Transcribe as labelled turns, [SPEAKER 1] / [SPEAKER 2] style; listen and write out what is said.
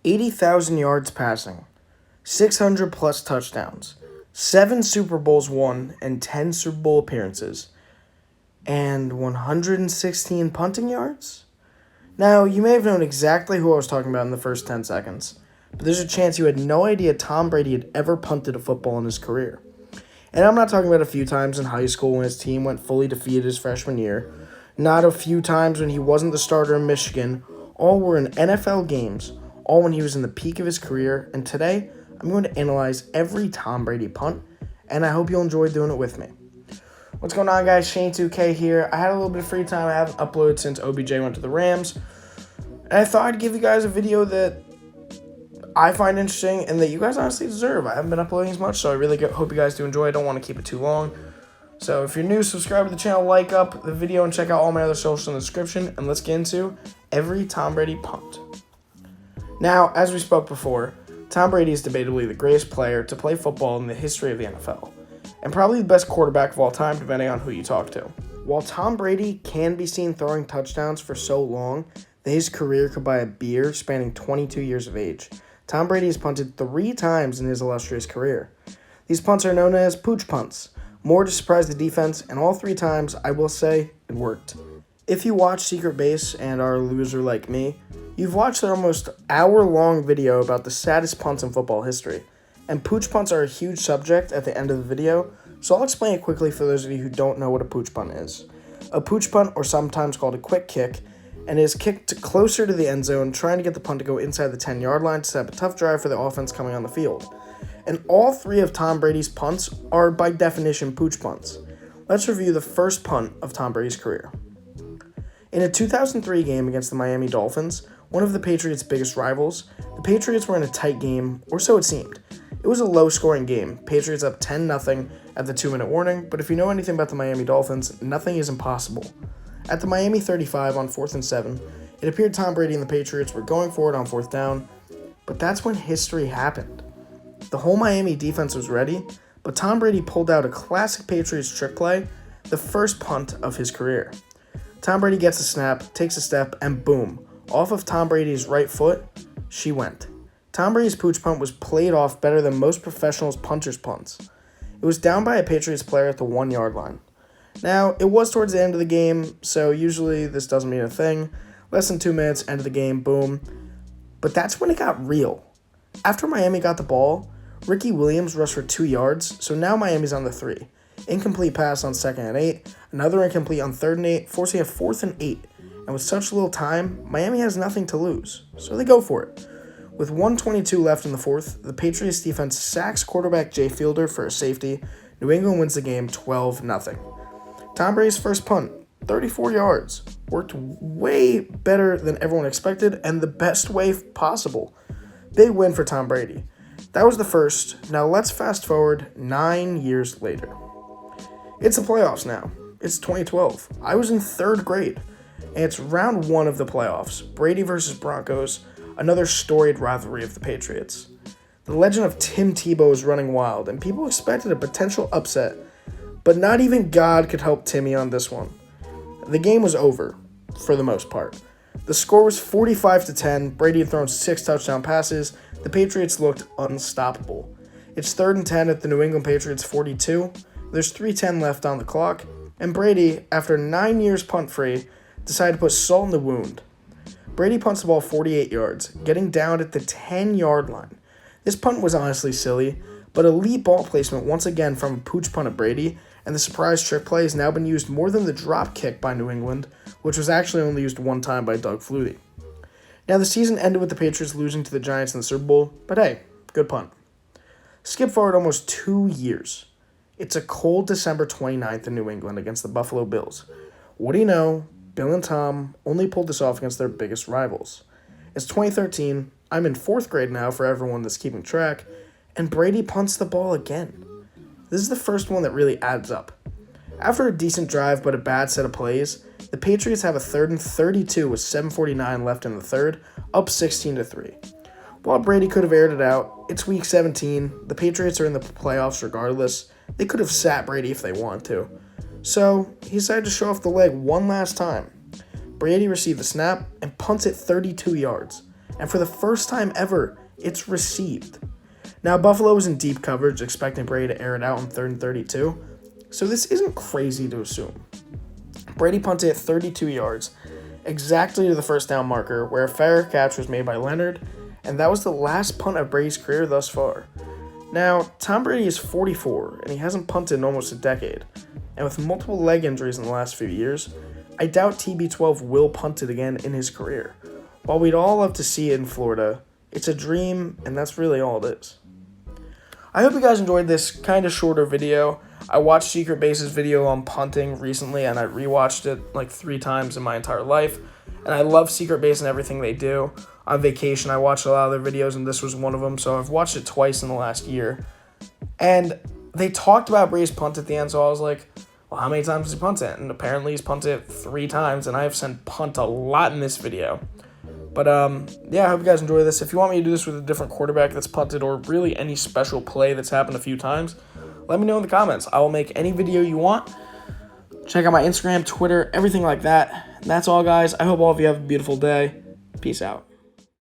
[SPEAKER 1] 80,000 yards passing, 600 plus touchdowns, 7 Super Bowls won, and 10 Super Bowl appearances, and 116 punting yards? Now, you may have known exactly who I was talking about in the first 10 seconds, but there's a chance you had no idea Tom Brady had ever punted a football in his career. And I'm not talking about a few times in high school when his team went fully defeated his freshman year, not a few times when he wasn't the starter in Michigan. All were in NFL games, all when he was in the peak of his career, and today I'm going to analyze every Tom Brady punt, and I hope you'll enjoy doing it with me. What's going on, guys? Shaney2K here. I had a little bit of free time. I haven't uploaded since OBJ went to the Rams, and I thought I'd give you guys a video that I find interesting and that you guys honestly deserve. I haven't been uploading as much, so I really hope you guys do enjoy. I don't want to keep it too long. So if you're new, subscribe to the channel, like up the video, and check out all my other socials in the description. And let's get into every Tom Brady punt. Now, as we spoke before, Tom Brady is debatably the greatest player to play football in the history of the NFL, and probably the best quarterback of all time, depending on who you talk to. While Tom Brady can be seen throwing touchdowns for so long that his career could buy a beer spanning 22 years of age, Tom Brady has punted 3 times in his illustrious career. These punts are known as pooch punts, more to surprise the defense, and all 3 times, I will say, it worked. If you watch Secret Base and are a loser like me, you've watched their almost hour-long video about the saddest punts in football history, and pooch punts are a huge subject at the end of the video, so I'll explain it quickly for those of you who don't know what a pooch punt is. A pooch punt, or sometimes called a quick kick, and is kicked closer to the end zone, trying to get the punt to go inside the 10-yard line to set up a tough drive for the offense coming on the field. And all 3 of Tom Brady's punts are, by definition, pooch punts. Let's review the first punt of Tom Brady's career. In a 2003 game against the Miami Dolphins, one of the Patriots' biggest rivals, the Patriots were in a tight game, or so it seemed. It was a low-scoring game, Patriots up 10-0 at the 2-minute warning, but if you know anything about the Miami Dolphins, nothing is impossible. At the Miami 35 on 4th and 7, it appeared Tom Brady and the Patriots were going for it on 4th down, but that's when history happened. The whole Miami defense was ready, but Tom Brady pulled out a classic Patriots trick play, the first punt of his career. Tom Brady gets a snap, takes a step, and boom, off of Tom Brady's right foot, she went. Tom Brady's pooch punt was played off better than most professionals' punters' punts. It was down by a Patriots player at the 1-yard line. Now, it was towards the end of the game, so usually this doesn't mean a thing. Less than 2 minutes, end of the game, boom. But that's when it got real. After Miami got the ball, Ricky Williams rushed for 2 yards, so now Miami's on the 3. Incomplete pass on 2nd and 8, another incomplete on 3rd and 8, forcing a 4th and 8. And with such little time, Miami has nothing to lose, so they go for it. With 1:22 left in the 4th, the Patriots defense sacks quarterback Jay Fielder for a safety. New England wins the game 12-0. Tom Brady's first punt, 34 yards, worked way better than everyone expected and the best way possible. Big win for Tom Brady. That was the first. Now let's fast forward 9 years later. It's the playoffs now. It's 2012. I was in 3rd grade, and it's round 1 of the playoffs. Brady versus Broncos, another storied rivalry of the Patriots. The legend of Tim Tebow is running wild, and people expected a potential upset, but not even God could help Timmy on this one. The game was over, for the most part. The score was 45-10. Brady had thrown 6 touchdown passes. The Patriots looked unstoppable. It's 3rd and 10 at the New England Patriots 42. There's 3:10 left on the clock, and Brady, after 9 years punt-free, decided to put salt in the wound. Brady punts the ball 48 yards, getting down at the 10-yard line. This punt was honestly silly, but elite ball placement once again from a pooch punt of Brady, and the surprise trick play has now been used more than the drop kick by New England, which was actually only used 1 time by Doug Flutie. Now, the season ended with the Patriots losing to the Giants in the Super Bowl, but hey, good punt. Skip forward almost 2 years. It's a cold December 29th in New England against the Buffalo Bills. What do you know? Bill and Tom only pulled this off against their biggest rivals. It's 2013. I'm in 4th grade now for everyone that's keeping track, and Brady punts the ball again. This is the first one that really adds up. After a decent drive but a bad set of plays, the Patriots have a 3rd and 32 with 7:49 left in the 3rd, up 16-3. While Brady could have aired it out, it's week 17. The Patriots are in the playoffs regardless. They could have sat Brady if they wanted to. So he decided to show off the leg one last time. Brady received the snap and punts it 32 yards. And for the first time ever, it's received. Now, Buffalo was in deep coverage, expecting Brady to air it out on 3rd and 32, so this isn't crazy to assume. Brady punted at 32 yards, exactly to the first down marker, where a fair catch was made by Leonard, and that was the last punt of Brady's career thus far. Now, Tom Brady is 44, and he hasn't punted in almost a decade, and with multiple leg injuries in the last few years, I doubt TB12 will punt it again in his career. While we'd all love to see it in Florida, it's a dream, and that's really all it is. I hope you guys enjoyed this kind of shorter video. I watched Secret Base's video on punting recently, and I rewatched it like 3 times in my entire life. And I love Secret Base and everything they do. On vacation, I watched a lot of their videos, and this was one of them. So I've watched it twice in the last year. And they talked about Brady's punt at the end, so I was like, well, how many times has he punted? And apparently he's punted it 3 times, and I have said punt a lot in this video. But, yeah, I hope you guys enjoy this. If you want me to do this with a different quarterback that's punted or really any special play that's happened a few times, let me know in the comments. I will make any video you want. Check out my Instagram, Twitter, everything like that. And that's all, guys. I hope all of you have a beautiful day. Peace out.